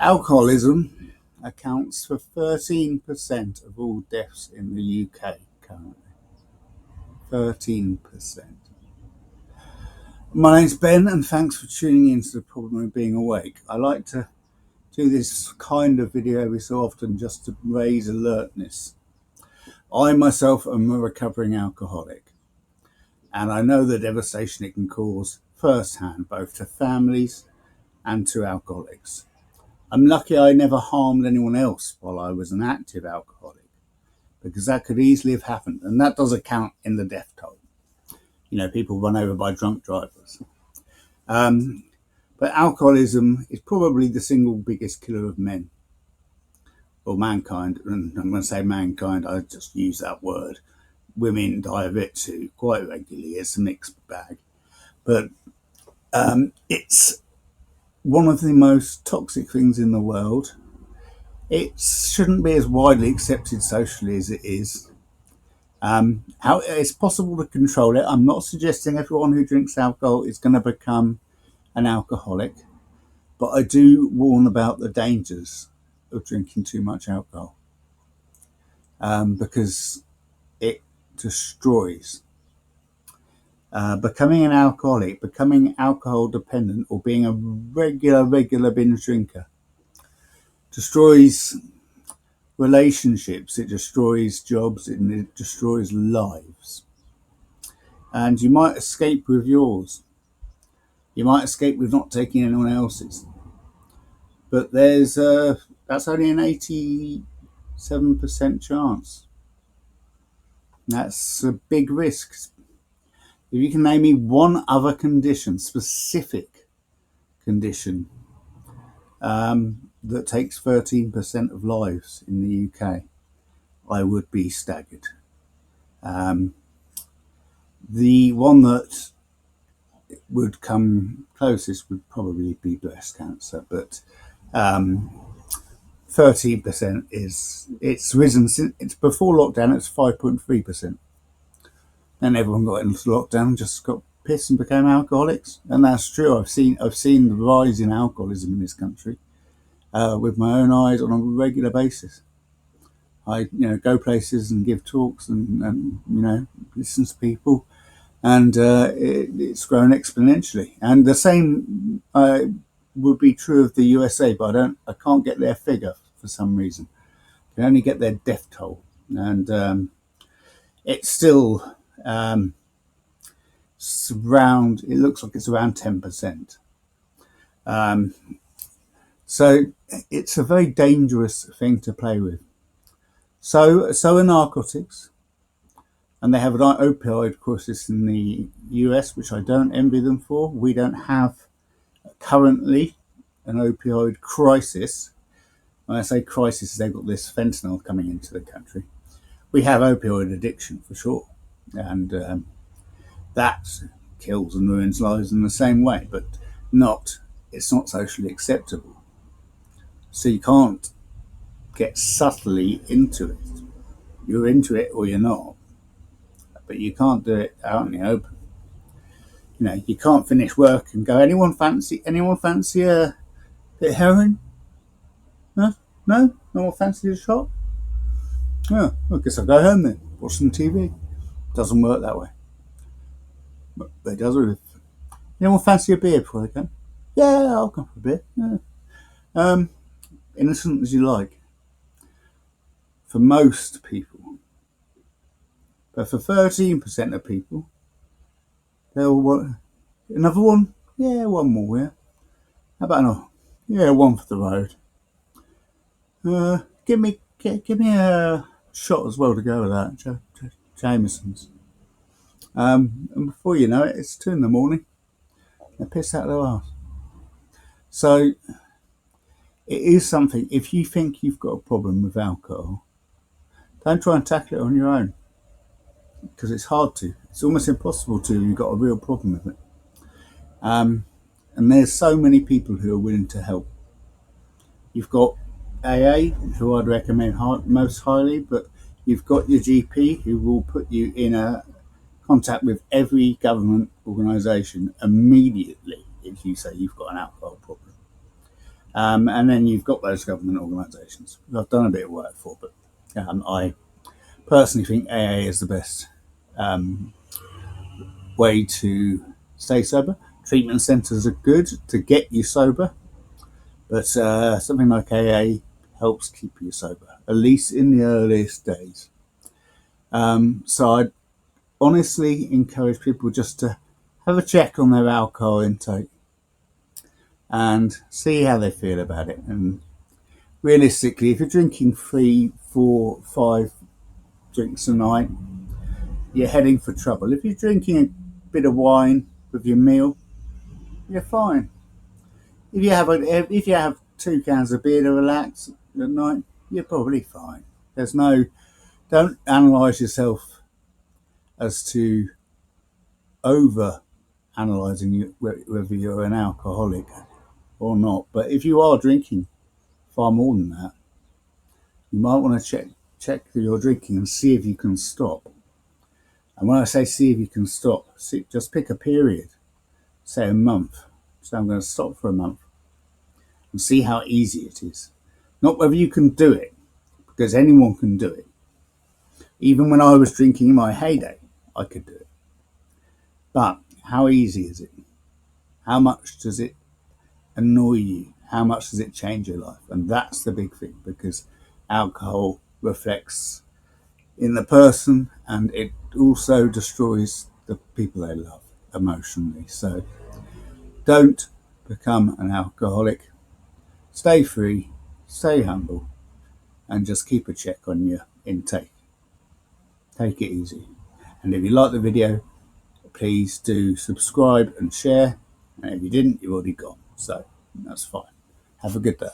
Alcoholism accounts for 13% of all deaths in the UK currently. 13%. My name's Ben, and thanks for tuning in to the Problem of Being Awake. I like to do this kind of video every so often just to raise alertness. I myself am a recovering alcoholic, and I know the devastation it can cause firsthand, both to families and to alcoholics. I'm lucky I never harmed anyone else while I was an active alcoholic, because that could easily have happened, and that does account in the death toll. You know, people run over by drunk drivers. But alcoholism is probably the single biggest killer of men, or mankind. And I'm going to say mankind, I just use that word. Women die of it too, quite regularly. It's a mixed bag. But it's one of the most toxic things in the world. It shouldn't be as widely accepted socially as it is. How it's possible to control it. I'm not suggesting everyone who drinks alcohol is going to become an alcoholic, but I do warn about the dangers of drinking too much alcohol, because it destroys. Becoming an alcoholic, becoming alcohol dependent, or being a regular binge drinker destroys relationships, it destroys jobs, and it destroys lives. And you might escape with yours. You might escape with not taking anyone else's. But that's only an 87% chance. That's a big risk. If you can name me one other condition, specific condition, that takes 13% of lives in the UK, I would be staggered. The one that would come closest would probably be breast cancer, but 13% it's risen since it's before lockdown. It's 5.3%. Then everyone got into lockdown and just got pissed and became alcoholics, and that's true. I've seen the rise in alcoholism in this country with my own eyes on a regular basis. I go places and give talks and listen to people, and it's grown exponentially. And the same would be true of the USA, but I can't get their figure for some reason. I can only get their death toll, and it's still it looks like it's around 10%. So it's a very dangerous thing to play with. So are narcotics, and they have an opioid crisis in the US, which I don't envy them for. We don't have currently an opioid crisis. When I say crisis, they've got this fentanyl coming into the country. We have opioid addiction for sure, and that kills and ruins lives in the same way, but it's not socially acceptable. So you can't get subtly into it. You're into it or you're not, but you can't do it out in the open. You can't finish work and go, anyone fancy a bit of heroin? No one fancy a shot? Oh, I guess I'll go home then, watch some TV. Doesn't work that way. But it does with anyone fancy a beer before they come? Yeah, I'll come for a beer. Yeah. Innocent as you like for most people, but for 13% of people, they'll want another one. Yeah, one more. Yeah, how about another? Yeah, one for the road. Give me a shot as well to go with that, Jameson's. And before you know it, it's 2 a.m. They piss out their arse. So it is something. If you think you've got a problem with alcohol, don't try and tackle it on your own, because it's hard to. It's almost impossible to. You've got a real problem with it. And there's so many people who are willing to help. You've got AA, who I'd recommend most highly, but you've got your GP, who will put you in a contact with every government organisation immediately if you say you've got an alcohol problem. And then you've got those government organisations I've done a bit of work for, but I personally think AA is the best way to stay sober. Treatment centres are good to get you sober, but something like AA helps keep you sober, at least in the earliest days. So I honestly encourage people just to have a check on their alcohol intake and see how they feel about it. And realistically, if you're drinking 3, 4, 5 drinks a night, you're heading for trouble. If you're drinking a bit of wine with your meal, you're fine. If you have 2 cans of beer to relax at night, you're probably fine. Don't analyse yourself as to over analysing whether you're an alcoholic or not. But if you are drinking far more than that, you might want to check your drinking and see if you can stop. And when I say see if you can stop, just pick a period, say a month. So I'm going to stop for a month and see how easy it is. Not whether you can do it, because anyone can do it. Even when I was drinking in my heyday, I could do it. But how easy is it? How much does it annoy you? How much does it change your life? And that's the big thing, because alcohol reflects in the person and it also destroys the people they love emotionally. So don't become an alcoholic. Stay free, stay humble, and just keep a check on your intake. Take it easy. And if you like the video, please do subscribe and share. And if you didn't, you've already gone. So that's fine. Have a good day.